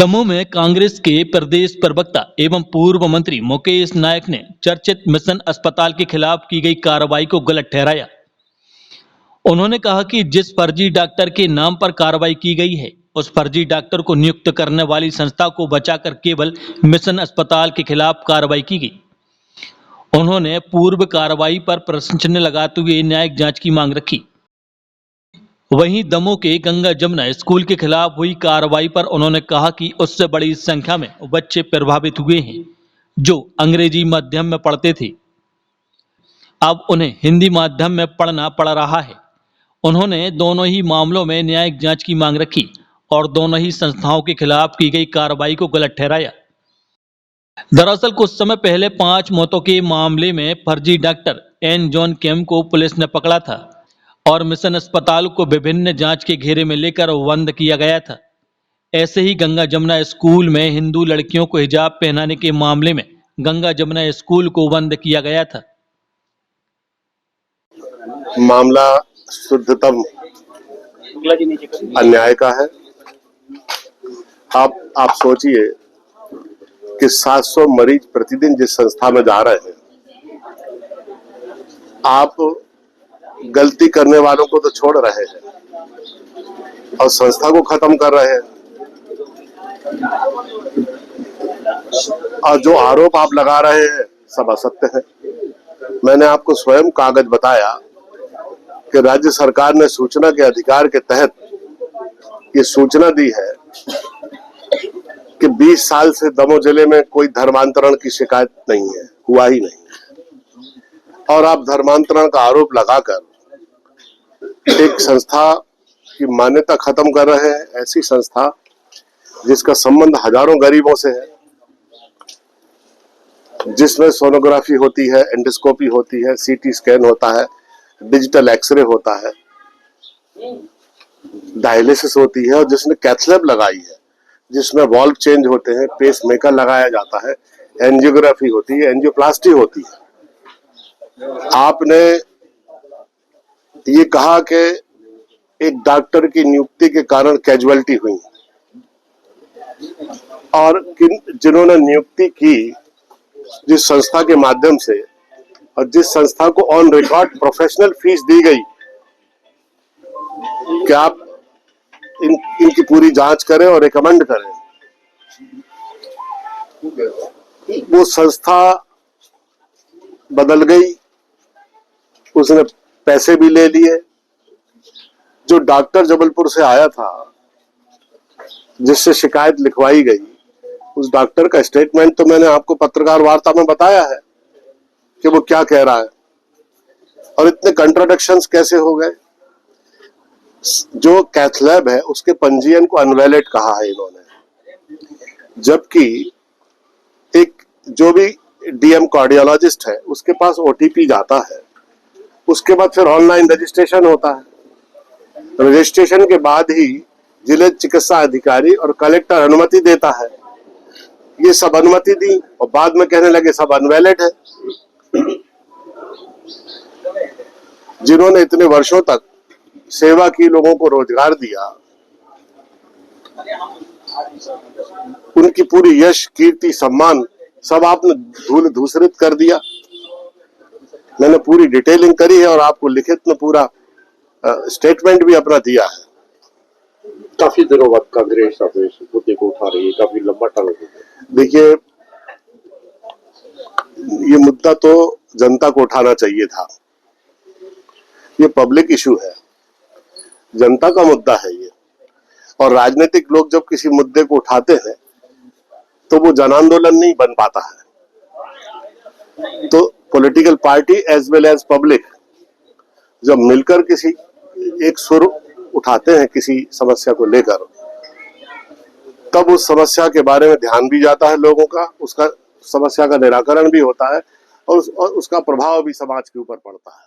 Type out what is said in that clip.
दमोह में कांग्रेस के प्रदेश प्रवक्ता एवं पूर्व मंत्री मुकेश नायक ने चर्चित मिशन अस्पताल के खिलाफ की गई कार्रवाई को गलत ठहराया। उन्होंने कहा कि जिस फर्जी डॉक्टर के नाम पर कार्रवाई की गई है, उस फर्जी डॉक्टर को नियुक्त करने वाली संस्था को बचाकर केवल मिशन अस्पताल के खिलाफ कार्रवाई की गई। उन्होंने पूर्व कार्रवाई पर प्रश्न चिन्ह लगाते हुए न्यायिक जांच की मांग रखी। वहीं दमोह के गंगा जमुना स्कूल के खिलाफ हुई कार्रवाई पर उन्होंने कहा कि उससे बड़ी संख्या में बच्चे प्रभावित हुए हैं जो अंग्रेजी माध्यम में पढ़ते थे, अब उन्हें हिंदी माध्यम में पढ़ना पड़ रहा है। उन्होंने दोनों ही मामलों में न्यायिक जांच की मांग रखी और दोनों ही संस्थाओं के खिलाफ की गई कार्रवाई को गलत ठहराया। दरअसल कुछ समय पहले 5 मौतों के मामले में फर्जी डॉक्टर एन जॉन केम को पुलिस ने पकड़ा था और मिशन अस्पताल को विभिन्न जांच के घेरे में लेकर बंद किया गया था। ऐसे ही गंगा जमुना स्कूल में हिंदू लड़कियों को हिजाब पहनाने के मामले में गंगा जमुना स्कूल को बंद किया गया था। मामला शुद्धतम अन्याय का है। आप सोचिए कि 700 मरीज प्रतिदिन जिस संस्था में जा रहे हैं, आप गलती करने वालों को तो छोड़ रहे हैं और संस्था को खत्म कर रहे हैं। और जो आरोप आप लगा रहे हैं सब असत्य है। मैंने आपको स्वयं कागज बताया कि राज्य सरकार ने सूचना के अधिकार के तहत ये सूचना दी है कि 20 साल से दमोह जिले में कोई धर्मांतरण की शिकायत नहीं है, हुआ ही नहीं। और आप धर्मांतरण का आरोप लगाकर एक संस्था की मान्यता खत्म कर रहे हैं। ऐसी संस्था जिसका संबंध हजारों गरीबों से है, जिसमें सोनोग्राफी होती है, एंडोस्कोपी होती है, सीटी स्कैन होता है, डिजिटल एक्सरे होता है, डायलिसिस होती है, और जिसने कैथ लैब लगाई है, जिसमें वॉल्व चेंज होते हैं, पेस मेकर लगाया जाता है, एंजियोग्राफी होती है, एंजियोप्लास्टी होती है। आपने ये कहा कि एक डॉक्टर की नियुक्ति के कारण कैजुअलिटी हुई, और जिन्होंने नियुक्ति की जिस संस्था के माध्यम से और जिस संस्था को ऑन रिकॉर्ड प्रोफेशनल फीस दी गई कि आप इनकी पूरी जांच करें और रिकमेंड करें, वो संस्था बदल गई, उसने पैसे भी ले लिए। जो डॉक्टर जबलपुर से आया था जिससे शिकायत लिखवाई गई, उस डॉक्टर का स्टेटमेंट तो मैंने आपको पत्रकार वार्ता में बताया है कि वो क्या कह रहा है। और इतने कंट्राडिक्शंस कैसे हो गए। जो कैथ लैब है उसके पंजीयन को अनवैलिड कहा है इन्होंने, जबकि एक जो भी डीएम कार्डियोलॉजिस्ट है उसके पास ओटीपी जाता है, उसके बाद फिर ऑनलाइन रजिस्ट्रेशन होता है। रजिस्ट्रेशन के बाद ही जिले चिकित्सा अधिकारी और कलेक्टर अनुमति देता है। ये सब अनुमति दी और बाद में कहने लगे सब अनवैलिड है। जिन्होंने इतने वर्षों तक सेवा की, लोगों को रोजगार दिया, उनकी पूरी यश, कीर्ति, सम्मान सब आपने धूल धूसरित कर दिया। मैंने पूरी डिटेलिंग करी है और आपको लिखित में पूरा स्टेटमेंट भी अपना दिया है। काफी दिनों बाद कांग्रेस इस मुद्दे को उठा रही है, काफी लंबा टाइम। देखिए, ये मुद्दा तो जनता को उठाना चाहिए था। ये पब्लिक इशू है, जनता का मुद्दा है ये। और राजनीतिक लोग जब किसी मुद्दे को उठाते हैं तो वो जन आंदोलन नहीं बन पाता है। तो political party as well as public जब मिलकर किसी एक सुर उठाते हैं किसी समस्या को लेकर, तब उस समस्या के बारे में ध्यान भी जाता है लोगों का, उसका समस्या का निराकरण भी होता है और उसका प्रभाव भी समाज के ऊपर पड़ता है।